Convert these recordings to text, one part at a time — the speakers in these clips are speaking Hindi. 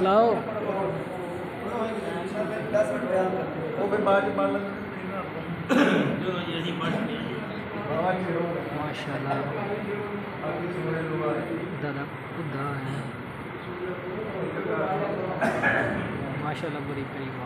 लाओ माशाल्लाह दादा खुदा है माशाल्लाह बड़ी करीब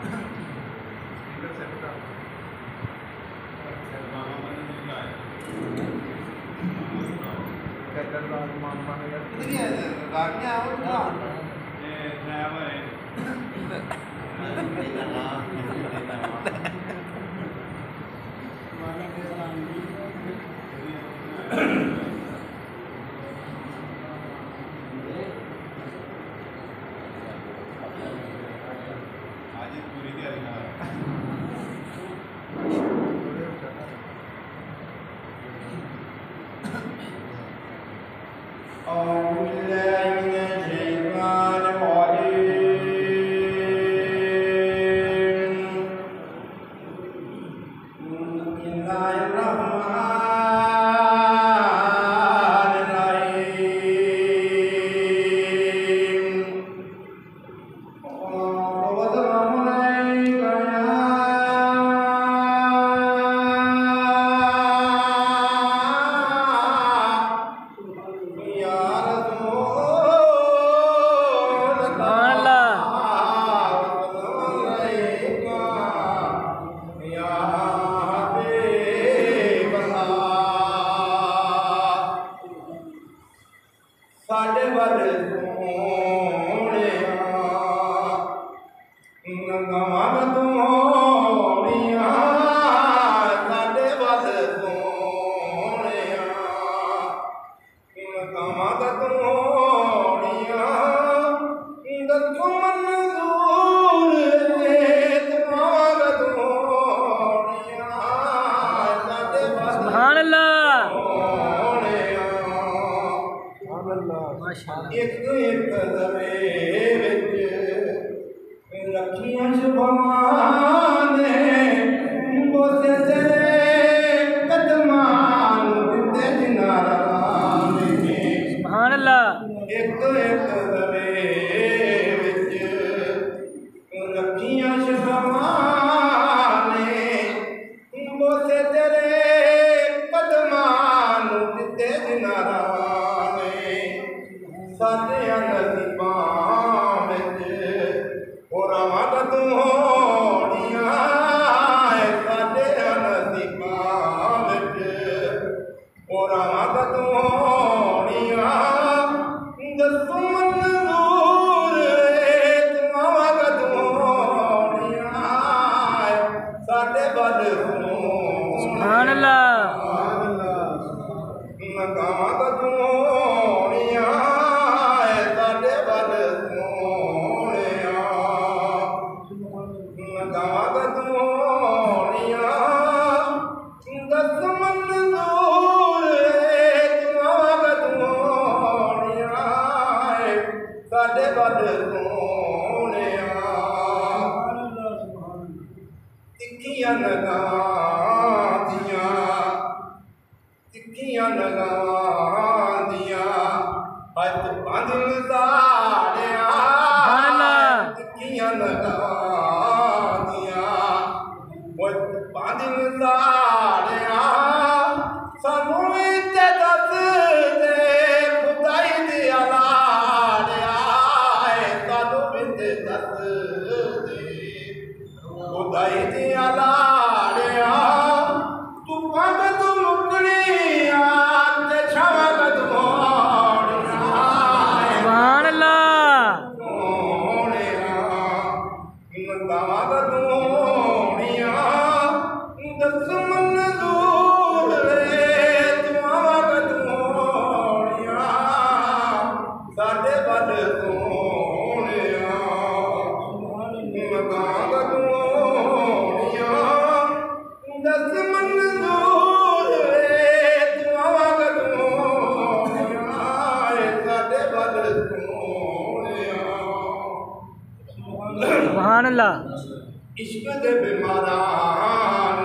इश्क दे बीमारां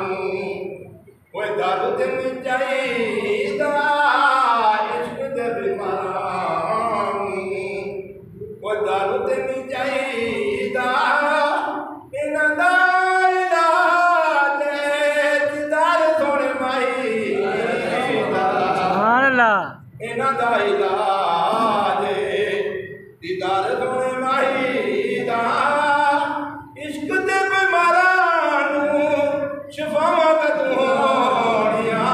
वो दारू दिन चाहिदा इश्क दे बीमारां वो दारू दिन चाहिदा इन्हां दा इलाज दीदार सोने माही दा इश्क दे बीमारां नूं शिफावां कदों होणियां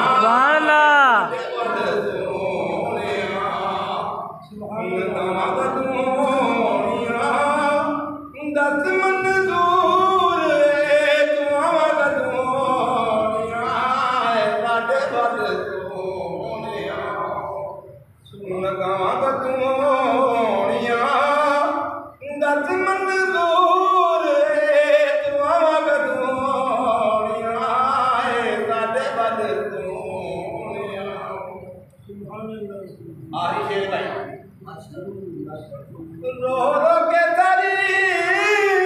दस मंजूर दुआवां कदों होणियां साडे बद सोहणिया लगावां कदों होणियां दस मंजूर दुआवां कदों होणियां साडे बद सोहणिया आही शेर भाई रो रो के तारी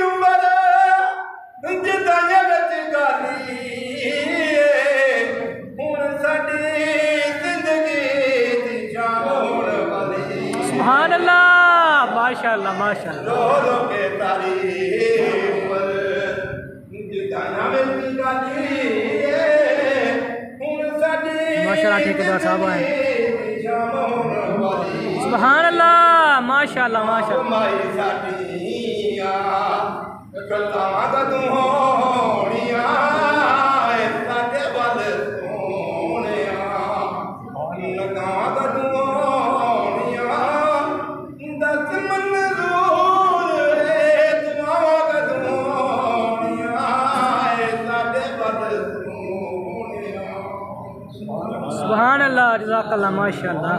उम्र जिदाइयां विच गाली हुण साडी जिंदगी दी शाम होण वाली सुभान अल्लाह माशाअल्लाह माशाअल्लाह रो रो के तारी उम्र जिदाइयां विच गाली हुण साडी माशाअल्लाह ठेकेदार साहब आए शाम होण वाली सुभान अल्लाह माशाअल्लाह माशाअल्लाह माई साडियां गल्लां कदों होणियां साडे वल सोहणियां लगां कदों होणियां दस मंजूर दुआवां कदों होणियां साडे वल सोहणियां सुभान अल्लाह जज़ाकल्लाह माशाअल्लाह।